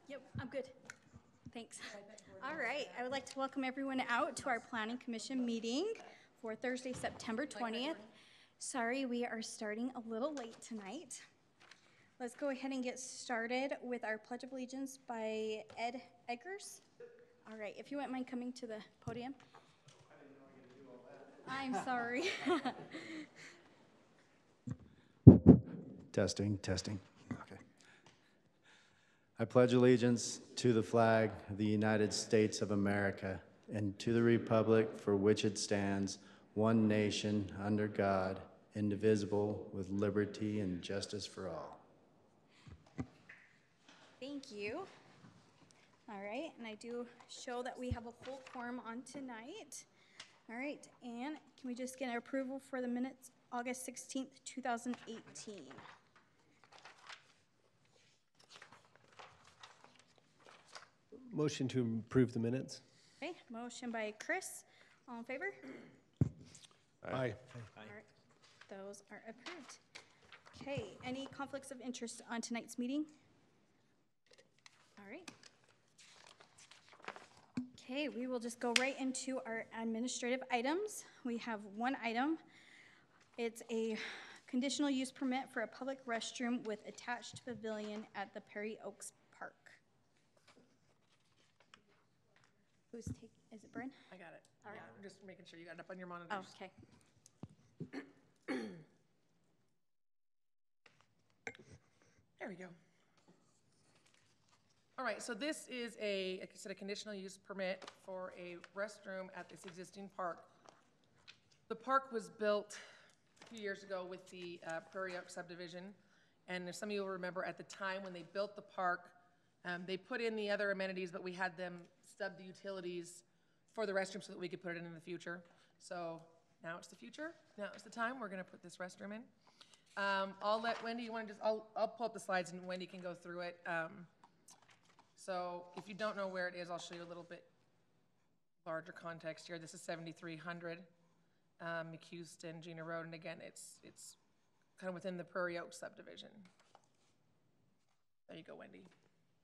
Yep, I'm good. Thanks. All right, I would like to welcome everyone out to our Planning Commission meeting for Thursday, September 20th. Sorry, we are starting a little late tonight. Let's go ahead and get started with our Pledge of Allegiance by Ed Eggers. All right, if you wouldn't mind coming to the podium. I didn't know I was going to do all that. I'm sorry. Testing. Okay. I pledge allegiance to the flag of the United States of America and to the republic for which it stands, one nation, under God, indivisible, with liberty and justice for all. Thank you. All right, and I do show that we have a full quorum on tonight. All right, and can we just get an approval for the minutes, August 16th, 2018? Motion to approve the minutes. Okay, motion by Chris. All in favor? Aye. All right, those are approved. Okay, any conflicts of interest on tonight's meeting? All right. Okay, we will just go right into our administrative items. We have one item. It's a conditional use permit for a public restroom with attached pavilion at the Perry Oaks Park. Is it Bryn? I got it. All right. I'm just making sure you got it up on your monitors. Oh, okay. There we go. All right, so this is like I said, a conditional use permit for a restroom at this existing park. The park was built a few years ago with the Prairie Oak subdivision, and if some of you will remember, at the time when they built the park, they put in the other amenities, but we had them stub the utilities for the restroom so that we could put it in the future. So now it's the future. Now it's the time. We're going to put this restroom in. I'll let Wendy. I'll pull up the slides and Wendy can go through it. So if you don't know where it is, I'll show you a little bit larger context here. This is 7300 McHouston, Gina Road, and again, it's kind of within the Prairie Oaks subdivision. There you go, Wendy.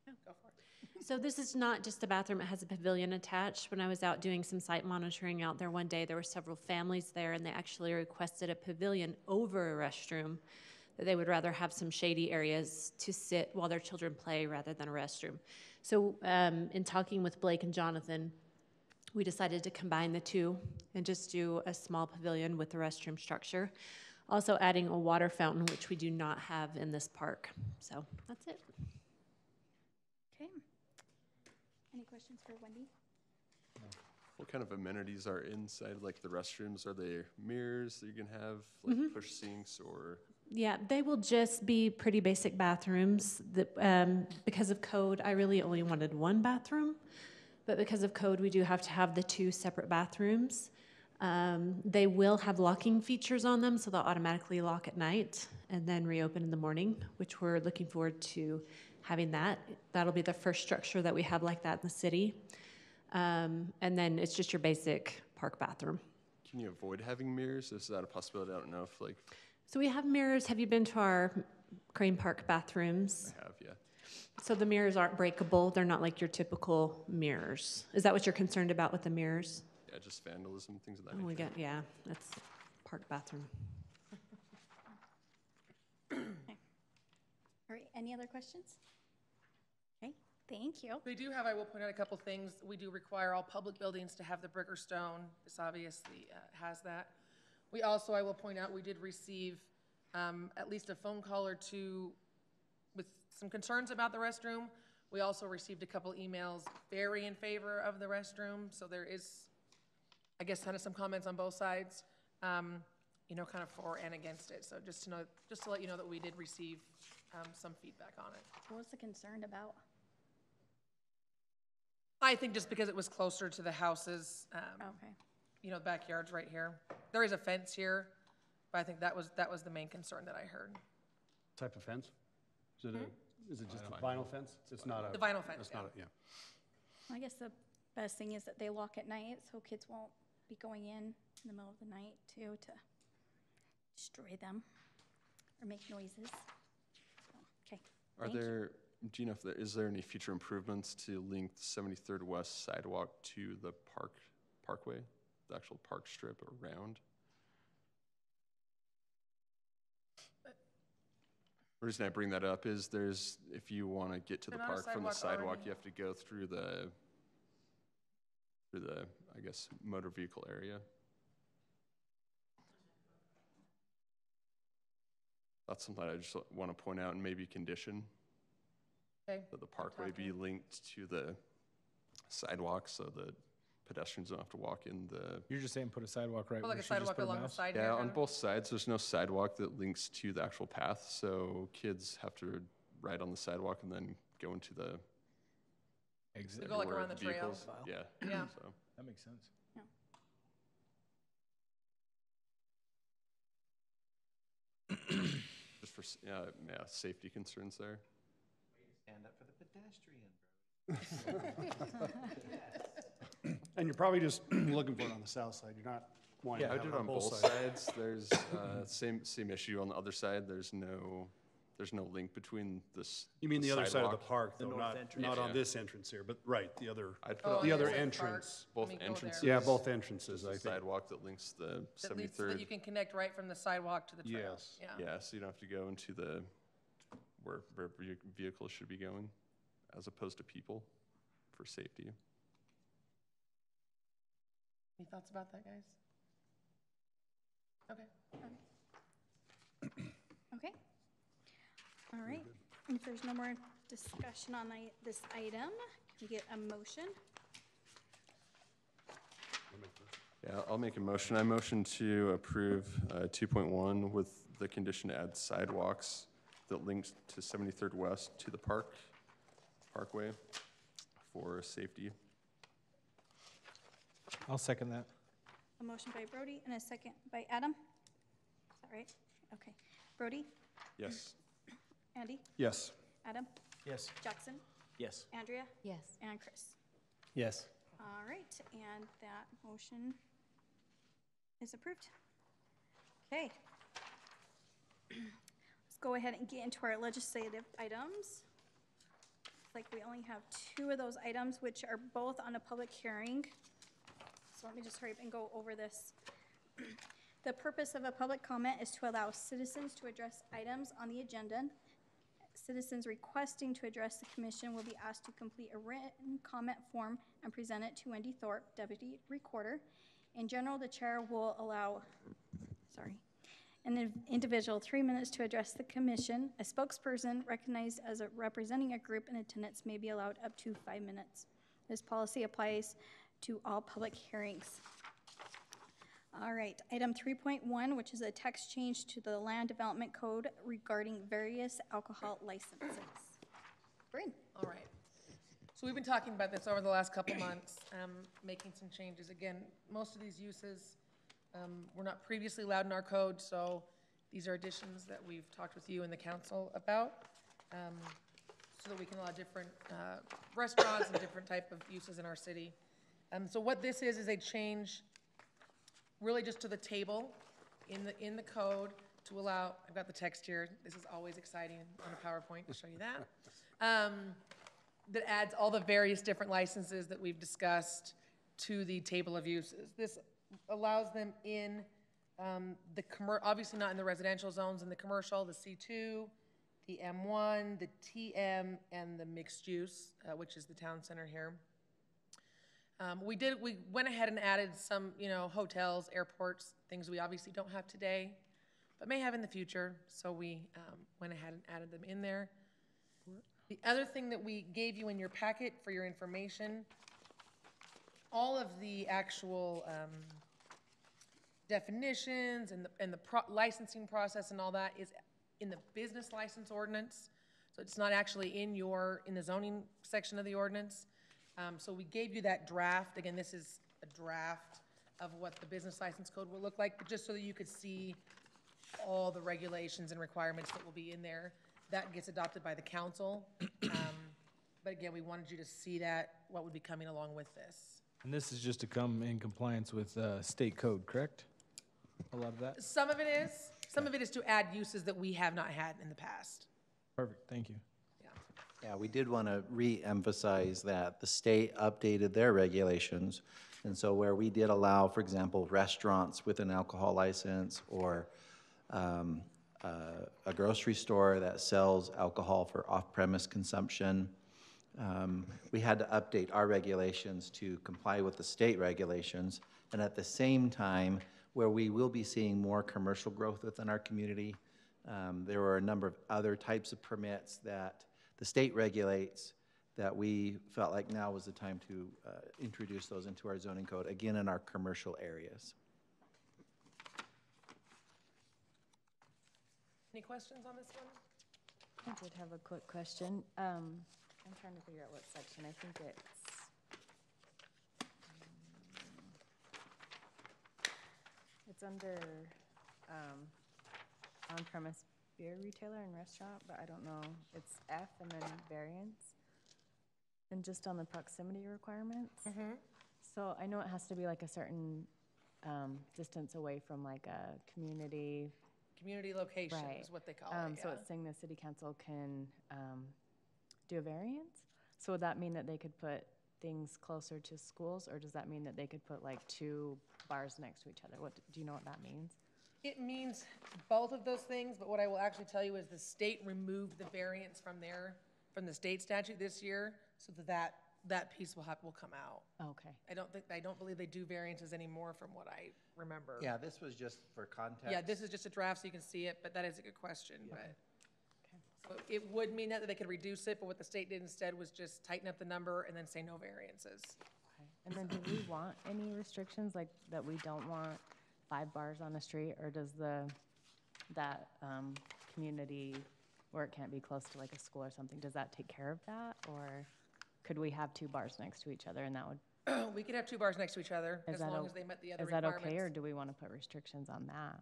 Yeah, go for it. So this is not just a bathroom, it has a pavilion attached. When I was out doing some site monitoring out there one day, there were several families there, and they actually requested a pavilion over a restroom, that they would rather have some shady areas to sit while their children play rather than a restroom. So in talking with Blake and Jonathan, we decided to combine the two and just do a small pavilion with the restroom structure. Also adding a water fountain, which we do not have in this park. So that's it. Okay. Any questions for Wendy? What kind of amenities are inside, like the restrooms? Are they mirrors that you can have, like push sinks, or? Yeah, they will just be pretty basic bathrooms. Because of code, I really only wanted one bathroom, but because of code, we do have to have the two separate bathrooms. They will have locking features on them, so they'll automatically lock at night and then reopen in the morning, which we're looking forward to having that. That'll be the first structure that we have like that in the city. And then it's just your basic park bathroom. Can you avoid having mirrors? Is that a possibility? I don't know if So we have mirrors. Have you been to our Crane Park bathrooms? I have, yeah. So the mirrors aren't breakable. They're not like your typical mirrors. Is that what you're concerned about with the mirrors? Yeah, just vandalism, things of that Oh, we nature. got, yeah, that's park bathroom. All right, any other questions? Okay, thank you. They do have, I will point out a couple things. We do require all public buildings to have the brick or stone. This obviously has that. We also, I will point out, we did receive at least a phone call or two with some concerns about the restroom. We also received a couple emails very in favor of the restroom. So there is, I guess, kind of some comments on both sides, you know, kind of for and against it. So just to know, just to let you know that we did receive some feedback on it. What was the concern about? I think just because it was closer to the houses, Okay. you know, the backyard's right here. There is a fence here, but I think that was the main concern that I heard. Type of fence? Is it just a vinyl fence? It's not a... The vinyl fence, It's not a, yeah. Well, I guess the best thing is that they lock at night, so kids won't be going in the middle of the night, too, to destroy them or make noises. So, okay. Are there do you know if is there any future improvements to link the 73rd West sidewalk to the parkway, the actual park strip around? The reason I bring that up is if you want to get to the There's not a park from the sidewalk sidewalk, already. you have to go through the, I guess, motor vehicle area. That's something I just want to point out and maybe condition Okay. that the parkway be linked to the sidewalk so that pedestrians don't have to walk in the. You're just saying put a sidewalk right Oh, where like a she just sidewalk put a along the mouse? side here? Yeah, kind on of? both sides, there's no sidewalk that links to the actual path, so kids have to ride on the sidewalk and then go into the. Exit. Go like everywhere around the trail. vehicles. Yeah. Yeah. So. That makes sense. Just for safety concerns there. Stand up for the pedestrian. And you're probably just looking for it on the south side. You're not wanting to I have did it on both sides. There's same issue on the other side. There's no link between this. You mean the other side of the sidewalk. park, though, north not entrance. on Yeah. this entrance here, but right, the other. I'd put Oh, on The yeah, other it's like entrance. park. Let both me go there. entrances. Yeah, both entrances, I The think. sidewalk that links the That leads so that 73rd. you can connect right from the sidewalk to the trail. Yes. Yeah. Yeah, so you don't have to go into the where vehicles should be going, as opposed to people, for safety. Any thoughts about that, guys? Okay. Okay. All right. And if there's no more discussion on this item, can we get a motion? Yeah, I'll make a motion. I motion to approve 2.1 with the condition to add sidewalks that links to 73rd West to the parkway for safety. I'll second that. A motion by Brody and a second by Adam. Is that right? Okay. Brody, Yes. Andy, Yes. Adam, Yes. Jackson, Yes. Andrea, Yes. and Chris. Yes. All right, and that motion is approved. Okay. Let's go ahead and get into our legislative items. Looks like we only have 2 of those items, which are both on a public hearing. So let me just hurry up and go over this. The purpose of a public comment is to allow citizens to address items on the agenda. Citizens requesting to address the commission will be asked to complete a written comment form and present it to Wendy Thorpe, Deputy Recorder. In general, the chair will allow, an individual 3 minutes to address the commission. A spokesperson recognized as representing a group in attendance may be allowed up to 5 minutes. This policy applies to all public hearings. All right, item 3.1, which is a text change to the Land Development Code regarding various alcohol licenses. Bryn. All right. So we've been talking about this over the last couple months, making some changes. Again, most of these uses were not previously allowed in our code, so these are additions that we've talked with you and the council about, so that we can allow different restaurants and different type of uses in our city. So what this is a change really just to the table in the code to allow, I've got the text here, this is always exciting on a PowerPoint to show you that. That adds all the various different licenses that we've discussed to the table of uses. This allows them in obviously not in the residential zones, in the commercial, the C2, the M1, the TM, and the mixed use, which is the town center here. We went ahead and added some, hotels, airports, things we obviously don't have today, but may have in the future, so we went ahead and added them in there. The other thing that we gave you in your packet for your information, all of the actual definitions and the licensing process and all that is in the business license ordinance, so it's not actually in the zoning section of the ordinance. So we gave you that draft. Again, this is a draft of what the business license code will look like, but just so that you could see all the regulations and requirements that will be in there. That gets adopted by the council. But again, we wanted you to see what would be coming along with this. And this is just to come in compliance with state code, correct? A lot of that? Some of it is. Some of it is to add uses that we have not had in the past. Perfect, thank you. Yeah. Yeah, we did want to re-emphasize that the state updated their regulations. And so where we did allow, for example, restaurants with an alcohol license or a grocery store that sells alcohol for off-premise consumption, we had to update our regulations to comply with the state regulations. And at the same time, where we will be seeing more commercial growth within our community, there were a number of other types of permits that the state regulates that we felt like now was the time to introduce those into our zoning code, again, in our commercial areas. Any questions on this one? I did have a quick question. I'm trying to figure out what section. I think it's under on-premise beer retailer and restaurant, but I don't know. It's F and then variance. And just on the proximity requirements. So I know it has to be like a certain distance away from like a community. Community location Right. is what they call it, So yeah. it's saying the city council can do a variance? So would that mean that they could put things closer to schools, or does that mean that they could put like 2 bars next to each other? What, do you know what that means? It means both of those things, but what I will actually tell you is the state removed the variance from the state statute this year, so that piece will come out. Okay. I don't believe they do variances anymore from what I remember. Yeah, this was just for context. Yeah, this is just a draft so you can see it, but that is a good question, but. So it would mean that they could reduce it, but what the state did instead was just tighten up the number and then say no variances. Okay. And then do we want any restrictions, like that we don't want 5 bars on the street, or does that community where it can't be close to like a school or something, does that take care of that? Or could we have 2 bars next to each other and that would? We could have 2 bars next to each other as long as they met the other Is that requirements. okay, or do we want to put restrictions on that?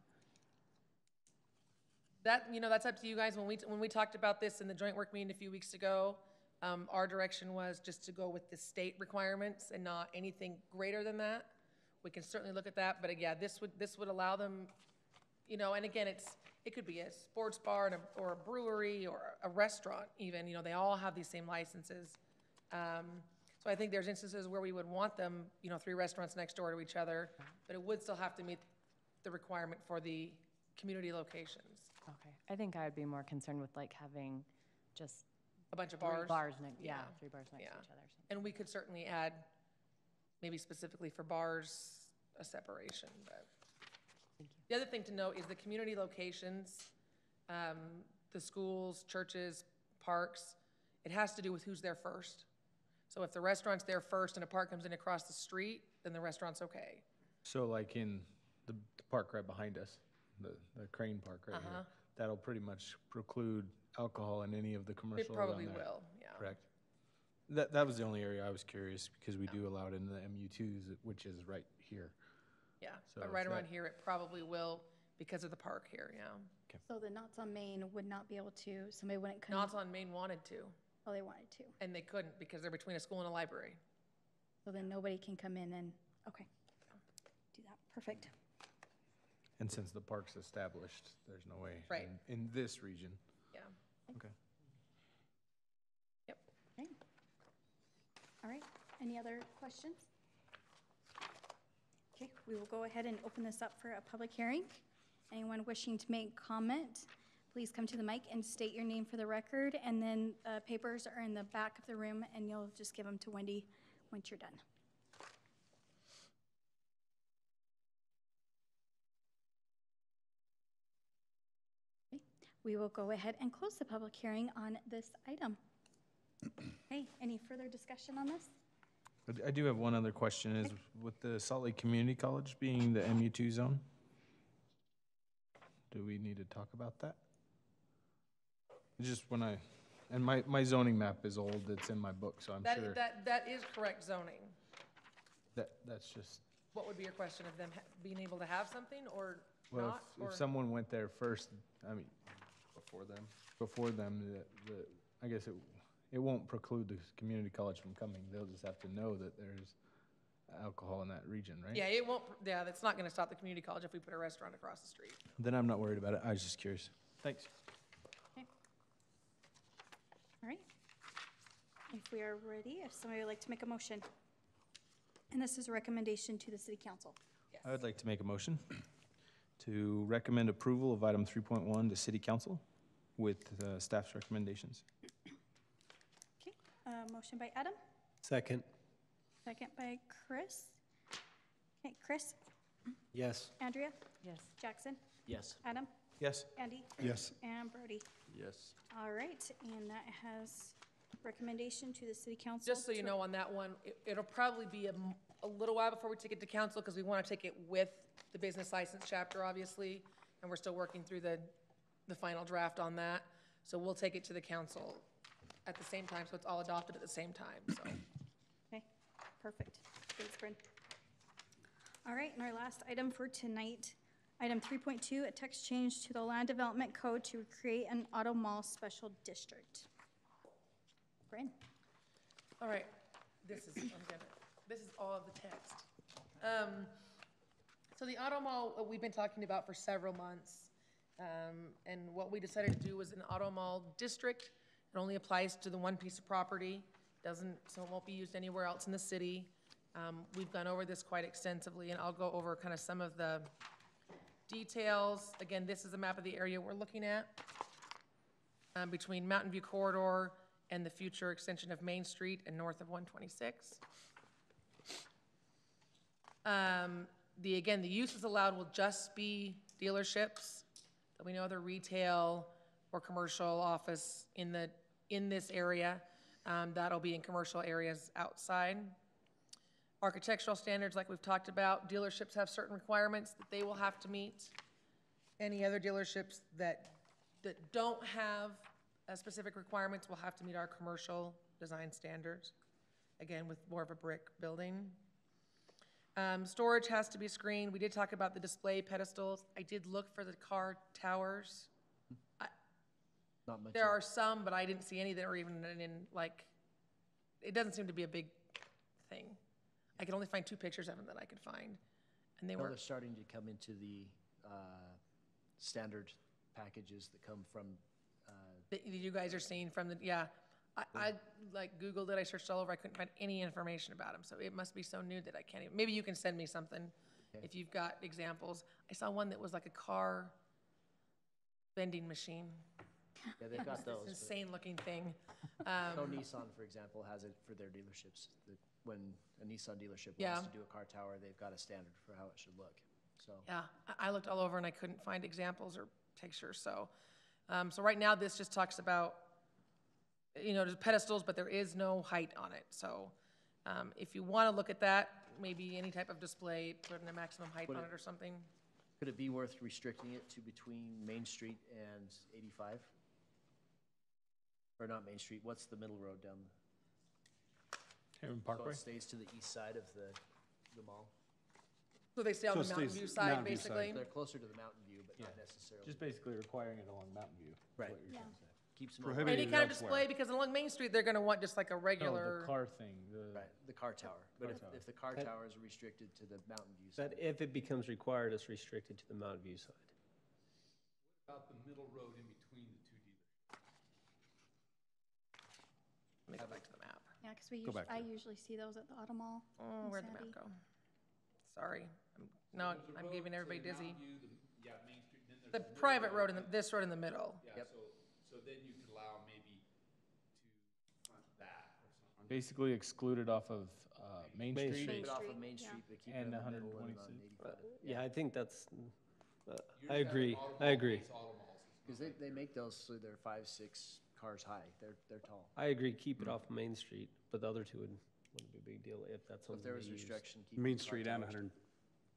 That's up to you guys. When we talked about this in the joint work meeting a few weeks ago, our direction was just to go with the state requirements and not anything greater than that. We can certainly look at that, but yeah, this would allow them, and again, it could be a sports bar or a brewery or a restaurant even, they all have these same licenses. So I think there's instances where we would want them, 3 restaurants next door to each other, but it would still have to meet the requirement for the community locations. Okay. I think I would be more concerned with like having just A bunch of 3 bars. bars next, Yeah. 3 bars next Yeah. to each other or something. And we could certainly add, maybe specifically for bars, a separation, but. Thank you. The other thing to note is the community locations, the schools, churches, parks, it has to do with who's there first. So if the restaurant's there first and a park comes in across the street, then the restaurant's okay. So like in the park right behind us, the Crane Park right here, that'll pretty much preclude alcohol in any of the commercial It around probably there, will, yeah. correct? That was the only area I was curious, because we do allow it in the MU2s, which is right here. Yeah, So but right if around that- here, it probably will because of the park here, yeah. So the Knots on Main would not be able to, somebody wouldn't come. Knott's on Main wanted to, Oh, they wanted to. and they couldn't because they're between a school and a library. So then nobody can come in and, okay. Do that, perfect. And since the park's established, there's no way Right. in this region. Yeah. Okay. Yep. Okay. All right, any other questions? Okay, we will go ahead and open this up for a public hearing. Anyone wishing to make comment, please come to the mic and state your name for the record, and then papers are in the back of the room, and you'll just give them to Wendy once you're done. Okay, we will go ahead and close the public hearing on this item. Okay, any further discussion on this? I do have one other question, is with the Salt Lake Community College being the MU2 zone, do we need to talk about that? Just when and my zoning map is old, it's in my book, so I'm sure That is correct zoning. that's just, What would be your question of them being able to have something or well, not? if or- someone went there first, I mean, Before them. before them, I guess it won't preclude the community college from coming. They'll just have to know that there's alcohol in that region, right? Yeah, it won't, yeah, that's not gonna stop the community college if we put a restaurant across the street. Then I'm not worried about it. I was just curious. Thanks. Okay. All right. if we are ready, if somebody would like to make a motion. And this is a recommendation to the city council. I would like to make a motion to recommend approval of item 3.1 to city council with staff's recommendations. Okay, motion by Adam, Second. second by Chris. Okay, Chris, Yes. Andrea, Yes. Jackson, Yes. Adam, Yes. Andy, Yes. and Brody. Yes. All right, and that has recommendation to the city council. Just so you know, on that one, it'll probably be a little while before we take it to council, because we want to take it with the business license chapter, obviously, and we're still working through the final draft on that. So we'll take it to the council at the same time, so it's all adopted at the same time, so. Okay, perfect. Thanks, Bryn. All right, and our last item for tonight, item 3.2, a text change to the land development code to create an auto mall special district. Bryn? All right, this is all of the text. So the auto mall, we've been talking about for several months. And what we decided to do was an auto mall district. It only applies to the one piece of property, so it won't be used anywhere else in the city. We've gone over this quite extensively, and I'll go over kind of some of the details. Again, this is a map of the area we're looking at between Mountain View Corridor and the future extension of Main Street and north of 126. Again, the uses allowed will just be dealerships. There'll be no other retail or commercial office in this area. That'll be in commercial areas outside. Architectural standards, like we've talked about, dealerships have certain requirements that they will have to meet. Any other dealerships that don't have specific requirements will have to meet our commercial design standards, again, with more of a brick building. Storage has to be screened. We did talk about the display pedestals. I did look for the car towers. Not much. There are some, but I didn't see any that are even it doesn't seem to be a big thing. I could only find 2 pictures of them that I could find, and they were. They're starting to come into the standard packages that come from. That you guys are seeing from yeah. I like Googled it, I searched all over, I couldn't find any information about them, so it must be so new that I can't even, maybe you can send me something if you've got examples. I saw one that was like a car vending machine. Yeah, they've got those. This insane looking thing. No, Nissan, for example, has it for their dealerships. When a Nissan dealership wants to do a car tower, they've got a standard for how it should look, so. Yeah, I looked all over and I couldn't find examples or pictures, so. So right now, this just talks about, there's pedestals, but there is no height on it. So if you want to look at that, maybe any type of display, put in a maximum height on it or something. Could it be worth restricting it to between Main Street and 85? Or not Main Street, what's the middle road down? Herriman So Parkway? it stays to the east side of the mall? So they stay on the Mountain View side, basically? They're closer to the Mountain View, but not necessarily. Just basically requiring it along Mountain View. Right. What you're trying to say. Keeps them Prohibited. Any kind of elsewhere. display, because along Main Street, they're going to want just like a No, regular. the car thing, Right, the car tower. But Car tower. if the car That- tower is restricted to the Mountain View side. That if it becomes required, it's restricted to the Mountain View side. About the middle road in between the 2 dealerships. Let me go back to the map. Yeah, because back to I it. usually see those at the auto mall. Oh, where'd the map Sandy. go? Sorry. I'm giving everybody dizzy. Main Street, then The there's private road, this road in the middle. Yeah, so then you could allow maybe to front that or something. Basically excluded off of Main Main Street. Street. Keep it off Street, of Main yeah. Street, but keep And it in the middle and 126. on 85. Yeah, I think that's, You I just have agree, auto I mall agree. face auto malls. It's Because not they make those so they're 5, 6 cars high. They're tall. I agree, keep it off of Main Street, but the other two wouldn't be a big deal if that's So something if there they was use. restriction, keep Main the car Street and towers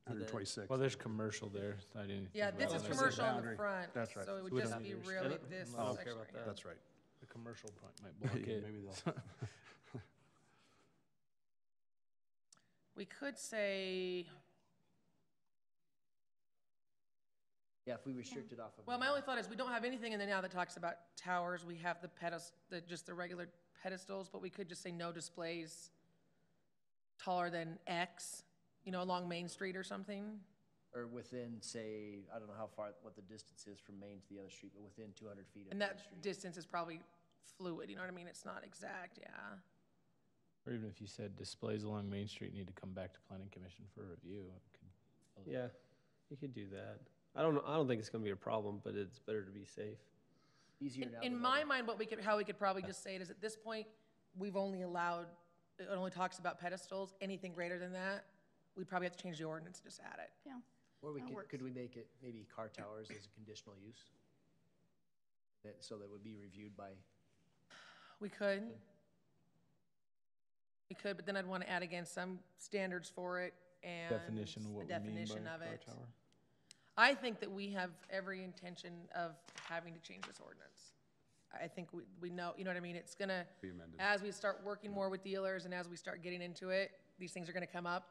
126. Well, there's commercial there. I didn't. Yeah, think this about is that. commercial on the boundary. front. That's right. So it We would don't just have be to really restrict it. this I don't section care about right here. that. That's right. The commercial part might block Yeah, it. maybe they'll. We could say, Yeah, if we restrict it off of. well, my only thought is we don't have anything in there now that talks about towers. We have just the regular pedestals, but we could just say no displays taller than X, along Main Street or something. Or within, say, I don't know what the distance is from Main to the other street, but within 200 feet of And Main that Street. distance is probably fluid, you know what I mean? It's not exact, yeah. Or even if you said displays along Main Street need to come back to Planning Commission for review. Yeah, you could do that. I don't think it's gonna be a problem, but it's better to be safe. Easier now. In than my never. mind, how we could probably just say it is, at this point, we've only allowed, it only talks about pedestals. Anything greater than that, we'd probably have to change the ordinance and just add it. Yeah. Or That works. could we make it maybe car towers as a conditional use? So that would be reviewed by, We could. We could, but then I'd want to add again some standards for it and Definition of what a we mean definition by of car it. tower. I think that we have every intention of having to change this ordinance. I think we know, you know what I mean? It's gonna, Be amended. as we start working more with dealers and as we start getting into it, these things are gonna come up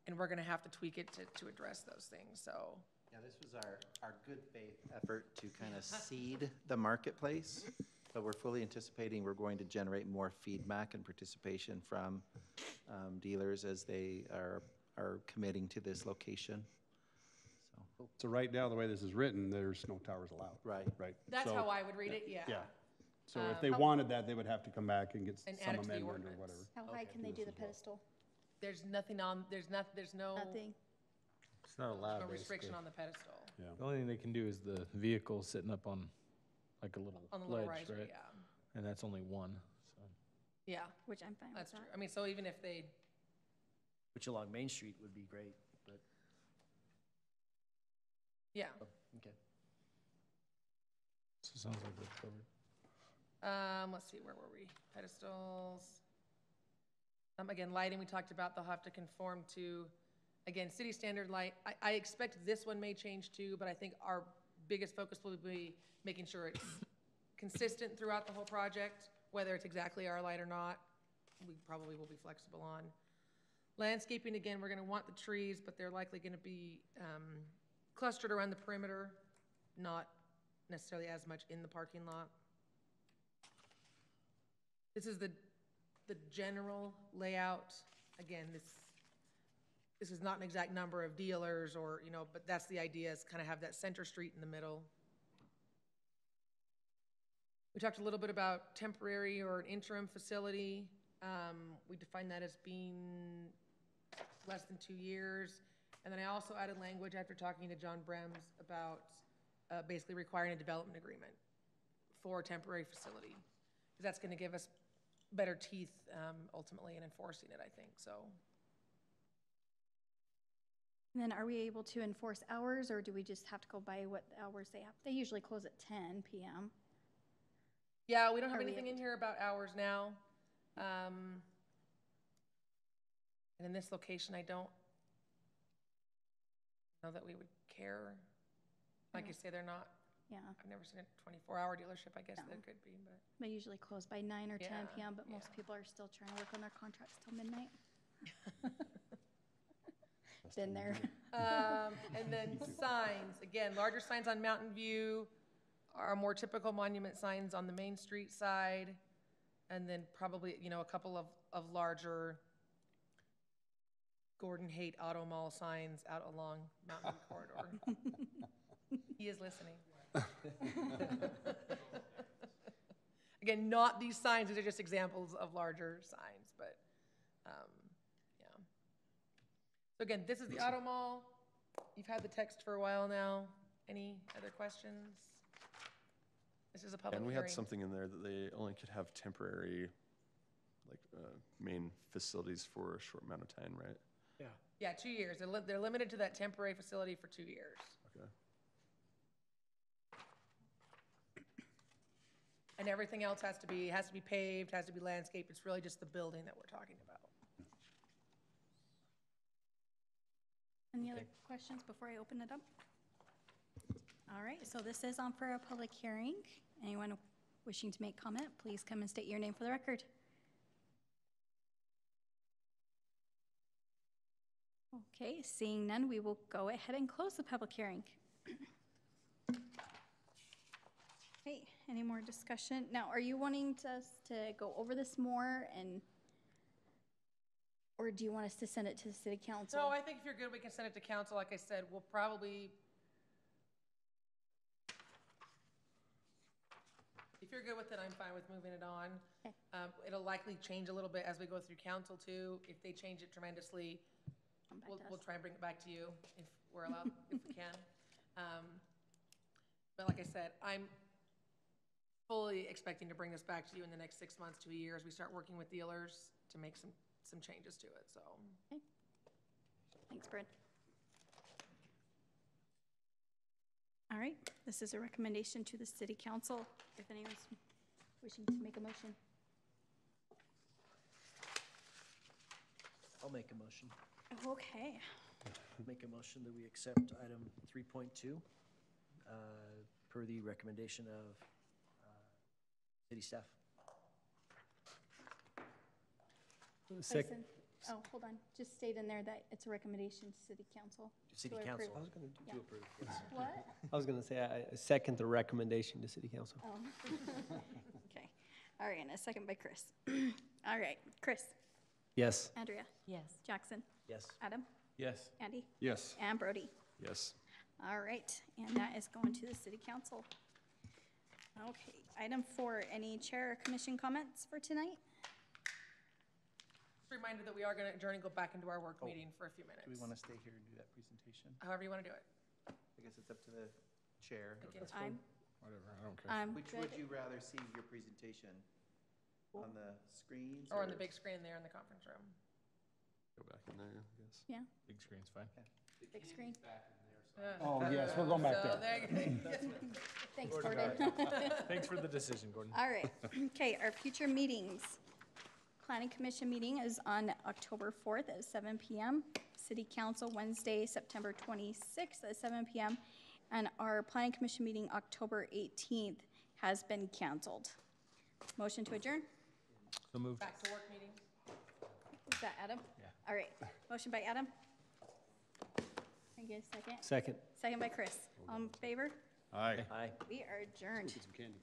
and we're gonna have to tweak it to address those things, so. Yeah, this was our good faith effort to kind of seed the marketplace, but we're fully anticipating we're going to generate more feedback and participation from dealers as they are committing to this location. So right now, the way this is written, there's no towers allowed. Right. Right. That's So- how I would read it, yeah. Yeah. So if they wanted that, they would have to come back and get And some add it to the amendment or ordinance. whatever. How high can they do the pedestal? There's nothing on, there's no Nothing. It's not allowed, no basically. restriction on the pedestal. Yeah. The only thing they can do is the vehicle sitting up on like a little On the little ledge, riser, right? yeah. And that's only one, so. Yeah, Which I'm fine with that's true. that. I mean, so even if they, which along Main Street would be great, but, yeah. okay. So it sounds like we're covered. Let's see, where were we? Pedestals. Again, lighting, we talked about, they'll have to conform to, again, city standard light. I expect this one may change too, but I think our biggest focus will be making sure it's consistent throughout the whole project, whether it's exactly our light or not. We probably will be flexible on. Landscaping, again, we're gonna want the trees, but they're likely gonna be clustered around the perimeter, not necessarily as much in the parking lot. This is the general layout. Again, this is not an exact number of dealers or, you know, but that's the idea, is kind of have that center street in the middle. We talked a little bit about temporary or an interim facility. We define that as being less than 2 years. And then I also added language after talking to John Brems about basically requiring a development agreement for a temporary facility. Because that's going to give us better teeth ultimately in enforcing it, I think, so. And then are we able to enforce hours, or do we just have to go by what hours they have? They usually close at 10 p.m. Yeah, we don't have Are we anything able in here about hours now. And in this location, I don't know that we would care. Like you say, they're not, Yeah, I've never seen a 24-hour dealership, I guess No. there could be, but. they usually close by 9 or 10 Yeah, p.m., but most yeah. people are still trying to work on their contracts till midnight. Been there. And then signs, again, larger signs on Mountain View, our more typical monument signs on the Main Street side, and then probably, you know, a couple of larger Gordon Haight Auto Mall signs out along Mountain View Corridor. He is listening. Again, not these signs, these are just examples of larger signs, but, yeah. So again, this is the Auto Mall. You've had the text for a while now. Any other questions? This is a public And we hearing. had something in there that they only could have temporary, like, main facilities for a short amount of time, right? Yeah. Yeah, 2 years. They're limited to that temporary facility for 2 years. Okay. And everything else has to be paved, has to be landscaped. It's really just the building that we're talking about. Any other questions before I open it up? All right, so this is on for a public hearing. Anyone wishing to make comment, please come and state your name for the record. Okay, seeing none, we will go ahead and close the public hearing. Okay, any more discussion? Now, are you wanting us to go over this more or do you want us to send it to the city council? No, I think if you're good, we can send it to council. Like I said, we'll probably, If you're good with it, I'm fine with moving it on. Okay. It'll likely change a little bit as we go through council too. If they change it tremendously, Come back we'll, to us. we'll try and bring it back to you if we're allowed, if we can. But like I said, I'm fully expecting to bring this back to you in the next 6 months to a year as we start working with dealers to make some changes to it, so. Thanks, Brad. All right, this is a recommendation to the city council, if anyone's wishing to make a motion. I'll make a motion. Okay, Make a motion that we accept item 3.2 per the recommendation of city staff. Sec- Tyson. Oh, hold on, just state in there that it's a recommendation to city council. City to council. approve. I was gonna Yeah. To approve, yes. What? I was gonna say, I second the recommendation to city council. Oh. Okay, all right, and a second by Chris. All right, Chris, Yes. Andrea, Yes. Jackson, Yes. Adam, Yes. Andy, Yes. and Brody. Yes. All right, and that is going to the city council. Okay, item 4, any chair or commission comments for tonight? Just a reminder that we are gonna adjourn and go back into our work meeting for a few minutes. Do we want to stay here and do that presentation? However you wanna do it. I guess it's up to the chair. Okay. I'm, Whatever, I don't care. I'm Which good. would you rather see your presentation? On the screens? Or on the big screen there in the conference room. Go back in there, I guess. Yeah, Big screen's fine. big screen. Oh, yes, we're going back So there. you go. Thanks, Gordon. Thanks for the decision, Gordon. All right, okay, our future meetings. Planning Commission meeting is on October 4th at 7 PM. City Council Wednesday, September 26th at 7 PM. And our Planning Commission meeting, October 18th, has been canceled. Motion to adjourn? So moved. Back to work meeting. Is that Adam? Yeah. All right, motion by Adam. Can I get a second? Second. Second by Chris. All in favor? Aye. Aye. We are adjourned. Get some candy.